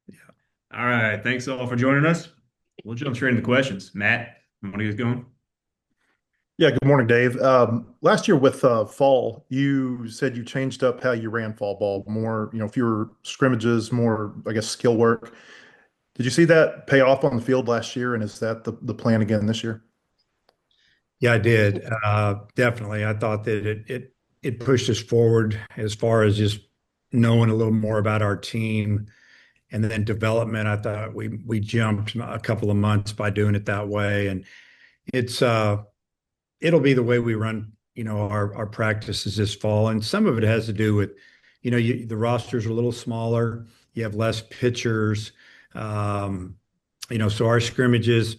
Yeah. All right. Thanks all for joining us. We'll jump straight into the questions. Matt, you want to get going? Yeah, good morning, Dave. Last year with fall, you said you changed up how you ran fall ball, more, fewer scrimmages, more, I guess, skill work. Did you see that pay off on the field last year? And is that the plan again this year? Yeah, I did. Definitely. I thought that it pushed us forward as far as just knowing a little more about our team and then development. I thought we jumped a couple of months by doing it that way. And it's it'll be the way we run, our practices this fall. And some of it has to do with, the rosters are a little smaller, you have less pitchers. Um, so our scrimmages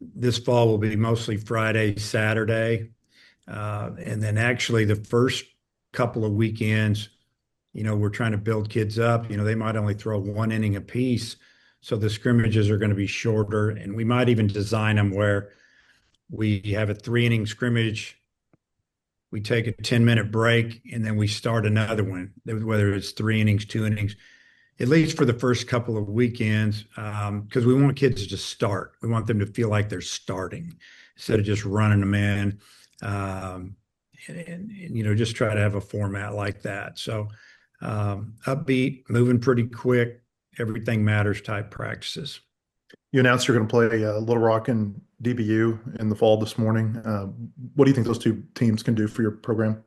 this fall will be mostly Friday, Saturday. And then actually the first couple of weekends, we're trying to build kids up. They might only throw one inning apiece. So the scrimmages are going to be shorter. And we might even design them where we have a 3 inning scrimmage. We take a 10-minute break and then we start another one, whether it's 3 innings, 2 innings, at least for the first couple of weekends, because we want kids to just start. We want them to feel like they're starting instead of just running them in. Um, and just try to have a format like that. So upbeat, moving pretty quick, everything matters type practices. You announced you're going to play Little Rock and DBU in the fall this morning. What do you think those two teams can do for your program?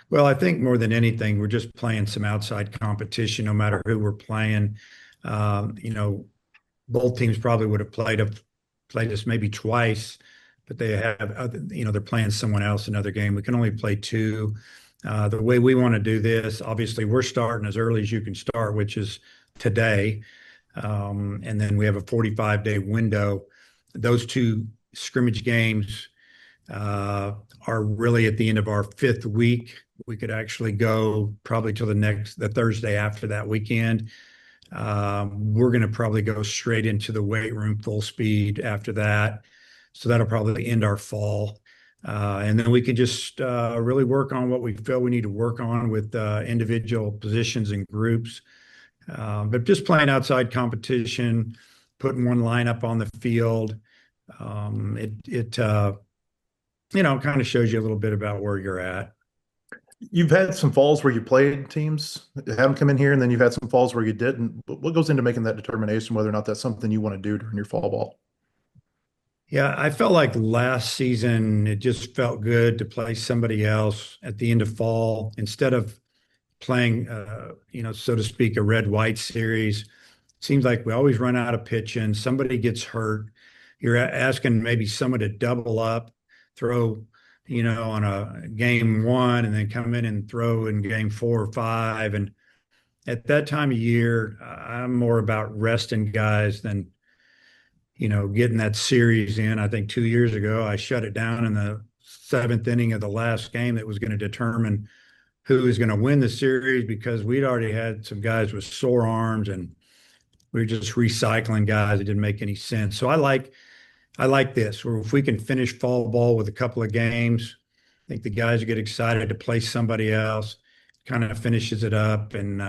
Well, I think more than anything, we're just playing some outside competition, no matter who we're playing. Um, you know, both teams probably would have played us maybe twice, but they have other, they're playing someone else another game. We can only play two. The way we want to do this, obviously, we're starting as early as you can start, which is today. And then we have a 45-day window. Those two scrimmage games are really at the end of our fifth week. We could actually go probably till the Thursday after that weekend. We're going to probably go straight into the weight room full speed after that. So that'll probably end our fall. And then we can just really work on what we feel we need to work on with individual positions and groups. But just playing outside competition, putting one lineup on the field, it kind of shows you a little bit about where you're at. You've had some falls where you played teams, had them come in here, and then you've had some falls where you didn't. What goes into making that determination whether or not that's something you want to do during your fall ball? Yeah, I felt like last season it just felt good to play somebody else at the end of fall instead of playing, so to speak, a red-white series. Seems like we always run out of pitching. Somebody gets hurt. You're asking maybe someone to double up, throw, on a game one, and then come in and throw in game 4 or 5. And at that time of year, I'm more about resting guys than getting that series in. I think 2 years ago, I shut it down in the seventh inning of the last game that was going to determine who was going to win the series because we'd already had some guys with sore arms and we were just recycling guys. It didn't make any sense. So I like this, where if we can finish fall ball with a couple of games, I think the guys get excited to play somebody else, kind of finishes it up and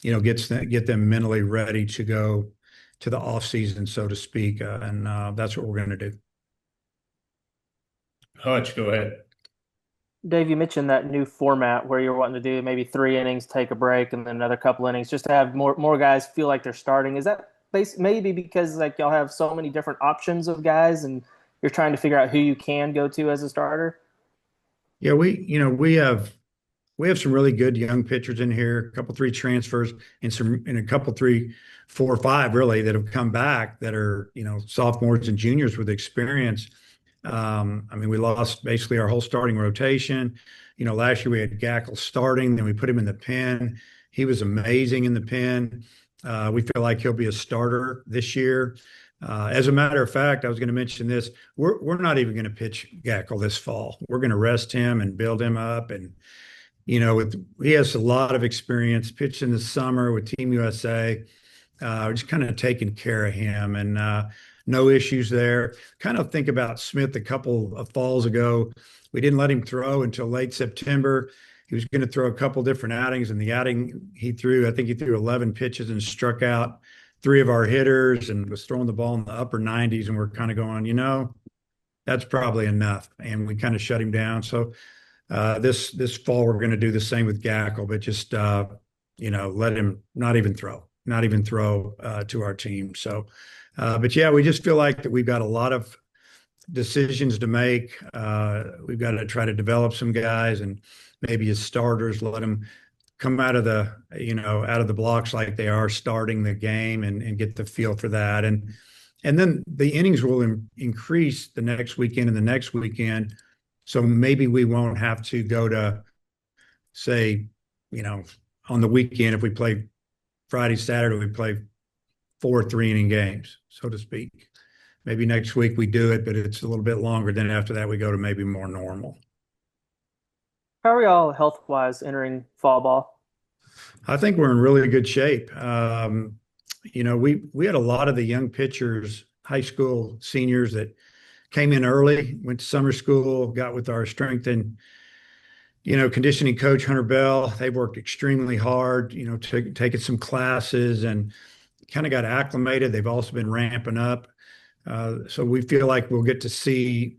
get them mentally ready to go to the off season, so to speak. And that's what we're going to do. Hutch, go ahead. Dave, you mentioned that new format where you're wanting to do maybe 3 innings, take a break, and then another couple innings, just to have more guys feel like they're starting. Is that maybe because like y'all have so many different options of guys, and you're trying to figure out who you can go to as a starter? Yeah, we have some really good young pitchers in here, a couple three transfers, and a couple three, 4 or 5 really that have come back that are sophomores and juniors with experience. I mean, we lost basically our whole starting rotation. Last year we had Gackle starting, then we put him in the pen. He was amazing in the pen. We feel like he'll be a starter this year. As a matter of fact, I was going to mention this. We're not even going to pitch Gackle this fall. We're going to rest him and build him up. And he has a lot of experience pitched in the summer with Team USA. Just kind of taking care of him and no issues there. Kind of think about Smith a couple of falls ago. We didn't let him throw until late September. he was going to throw a couple different outings, and the outing he threw, I think he threw 11 pitches and struck out three of our hitters and was throwing the ball in the upper 90s. And we're kind of going, that's probably enough. And we kind of shut him down. So this fall we're going to do the same with Gackle, but just let him not even throw to our team. So, but yeah, we just feel like that we've got a lot of decisions to make. We've got to try to develop some guys and maybe as starters, let them come out of the blocks like they are starting the game and get the feel for that. And then the innings will increase the next weekend and the next weekend. So maybe we won't have to go to, say, on the weekend, if we play Friday, Saturday, we play 4 3-inning games, so to speak. Maybe next week we do it, but it's a little bit longer. Then after that, we go to maybe more normal. How are y'all health wise entering fall ball? I think we're in really good shape. We had a lot of the young pitchers, high school seniors that came in early, went to summer school, got with our strength and conditioning coach Hunter Bell. They worked extremely hard, taking some classes and kind of got acclimated. They've also been ramping up. So we feel like we'll get to see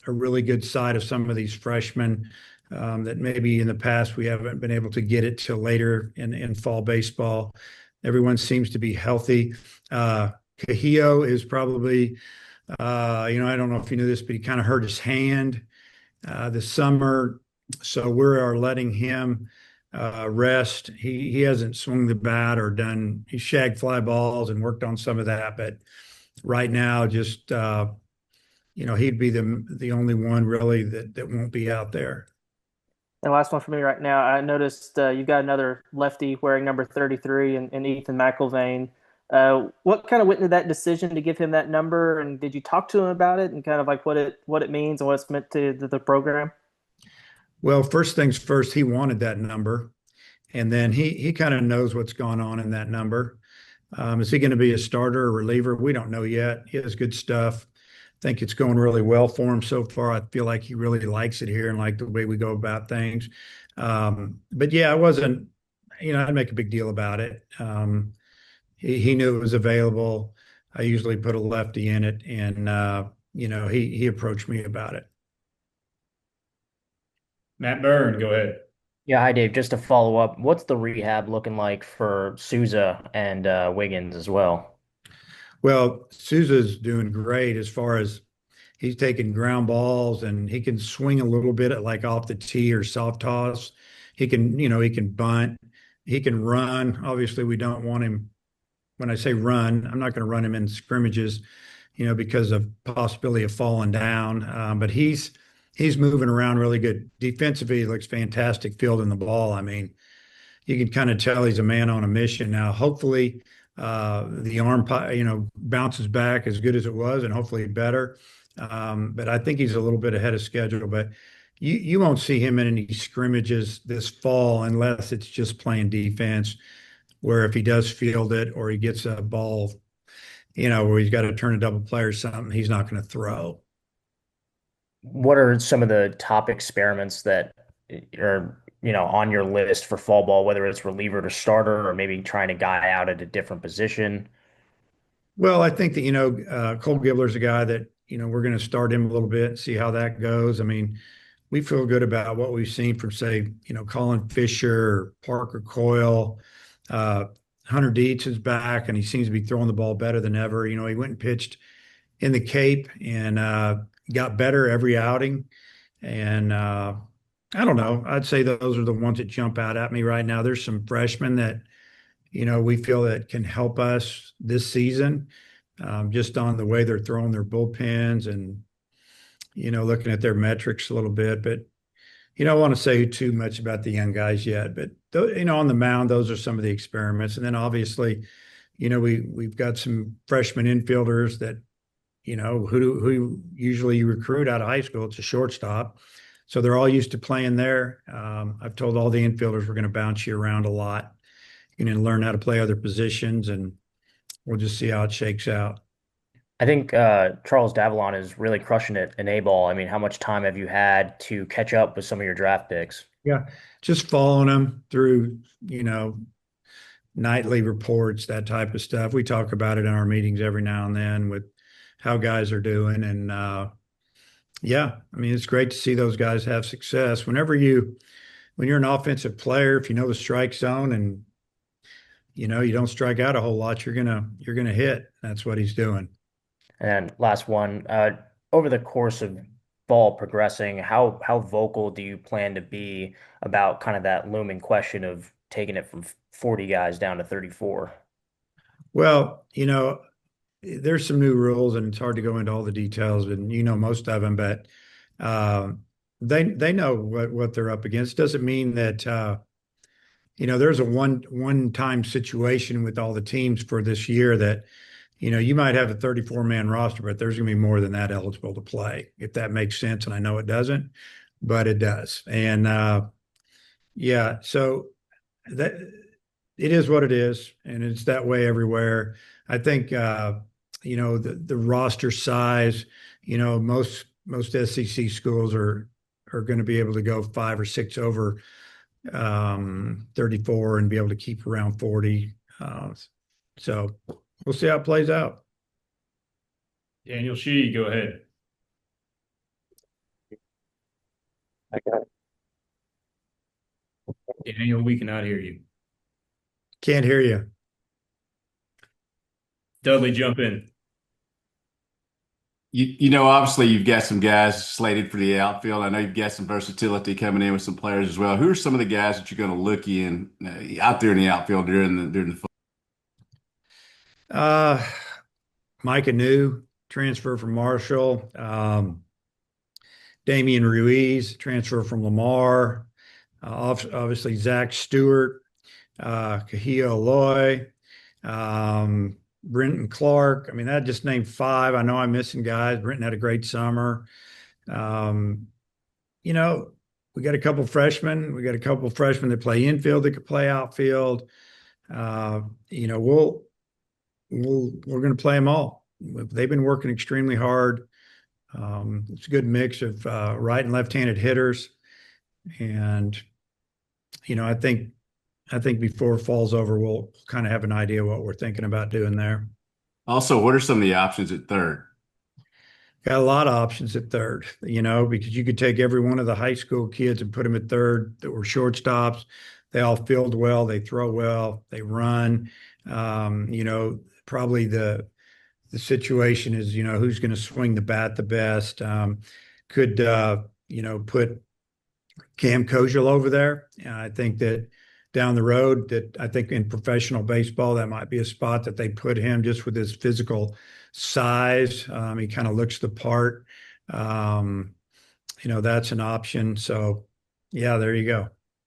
a really good side of some of these freshmen that maybe in the past we haven't been able to get it till later in fall baseball. Everyone seems to be healthy. Cahillo is probably, I don't know if you knew this, but he kind of hurt his hand this summer. So we are letting him rest. He hasn't swung the bat or he shagged fly balls and worked on some of that, but right now, just he'd be the only one really that won't be out there. And last one for me right now. I noticed you've got another lefty wearing number 33 in Ethan McIlvain. What kind of went into that decision to give him that number, and did you talk to him about it and kind of like what it means and what it's meant to the program? Well, first things first, he wanted that number, and then he kind of knows what's gone on in that number. Is he going to be a starter or reliever? We don't know yet. He has good stuff. I think it's going really well for him so far. I feel like he really likes it here and like the way we go about things. But yeah, I wasn't, I'd make a big deal about it. He knew it was available. I usually put a lefty in it, and he approached me about it. Matt Byrne, go ahead. Yeah, hi Dave. Just to follow up, what's the rehab looking like for Souza and Wiggins as well? Well, Souza's doing great as far as he's taking ground balls and he can swing a little bit at like off the tee or soft toss. He can bunt, he can run. Obviously, we don't want him. When I say run, I'm not going to run him in scrimmages, because of possibility of falling down. But he's moving around really good. Defensively, he looks fantastic fielding the ball. I mean, you can kind of tell he's a man on a mission now. Hopefully, the arm, bounces back as good as it was, and hopefully better. But I think he's a little bit ahead of schedule. But you won't see him in any scrimmages this fall unless it's just playing defense. Where if he does field it or he gets a ball, where he's got to turn a double play or something, he's not going to throw. What are some of the top experiments that are, on your list for fall ball, whether it's reliever to starter or maybe trying a guy out at a different position? Well, I think that, Cole Gibler's a guy that, we're going to start him a little bit and see how that goes. I mean, we feel good about what we've seen from, say, Colin Fisher, Parker Coyle. Hunter Dietz is back, and he seems to be throwing the ball better than ever. He went and pitched in the Cape and got better every outing. And I don't know. I'd say those are the ones that jump out at me right now. There's some freshmen that, we feel that can help us this season, just on the way they're throwing their bullpens and, looking at their metrics a little bit. But I don't want to say too much about the young guys yet. But, on the mound, those are some of the experiments. And then obviously, we've got some freshman infielders that, who usually you recruit out of high school. It's a shortstop. So they're all used to playing there. I've told all the infielders we're going to bounce you around a lot. You can learn how to play other positions, and we'll just see how it shakes out. I think Charles Davalon is really crushing it in A ball. I mean, how much time have you had to catch up with some of your draft picks? Yeah, just following them through, nightly reports, that type of stuff. We talk about it in our meetings every now and then with how guys are doing. And yeah, I mean, it's great to see those guys have success. When you're an offensive player, if you know the strike zone and you don't strike out a whole lot, you're gonna hit. That's what he's doing. And last one, over the course of ball progressing, how vocal do you plan to be about kind of that looming question of taking it from 40 guys down to 34? Well, there's some new rules, and it's hard to go into all the details, and most of them, but uh, they know what they're up against. Doesn't mean that there's a one time situation with all the teams for this year that you might have a 34-man roster, but there's going to be more than that eligible to play, if that makes sense. And I know it doesn't, but it does. And yeah, so that it is what it is, and it's that way everywhere. I think the roster size, most SEC schools are going to be able to go 5 or 6 over 34 and be able to keep around 40. So we'll see how it plays out. Daniel Shee, go ahead. Daniel, we cannot hear you. Can't hear you. Dudley, jump in. Obviously you've got some guys slated for the outfield. I know you've got some versatility coming in with some players as well. Who are some of the guys that you're going to look in out there in the outfield during the Uh, Micah New, transfer from Marshall. Damian Ruiz, transfer from Lamar. Obviously, Zach Stewart, Kahia Aloy, Brenton Clark. I mean, that just named 5. I know I'm missing guys. Brenton had a great summer. Um, you know, we got a couple freshmen. We got a couple freshmen that play infield that could play outfield. Uh, you know, we're going to play them all. They've been working extremely hard. It's a good mix of right and left-handed hitters, and I think before fall's over, we'll kind of have an idea what we're thinking about doing there. Also, what are some of the options at third? Got a lot of options at third, because you could take every one of the high school kids and put them at third that were shortstops. They all field well, they throw well, they run. Probably the situation is, who's going to swing the bat the best. Could put Cam Kozel over there. I think that down the road, that I think in professional baseball, that might be a spot that they put him just with his physical size. He kind of looks the part. That's an option. So, yeah, there you go.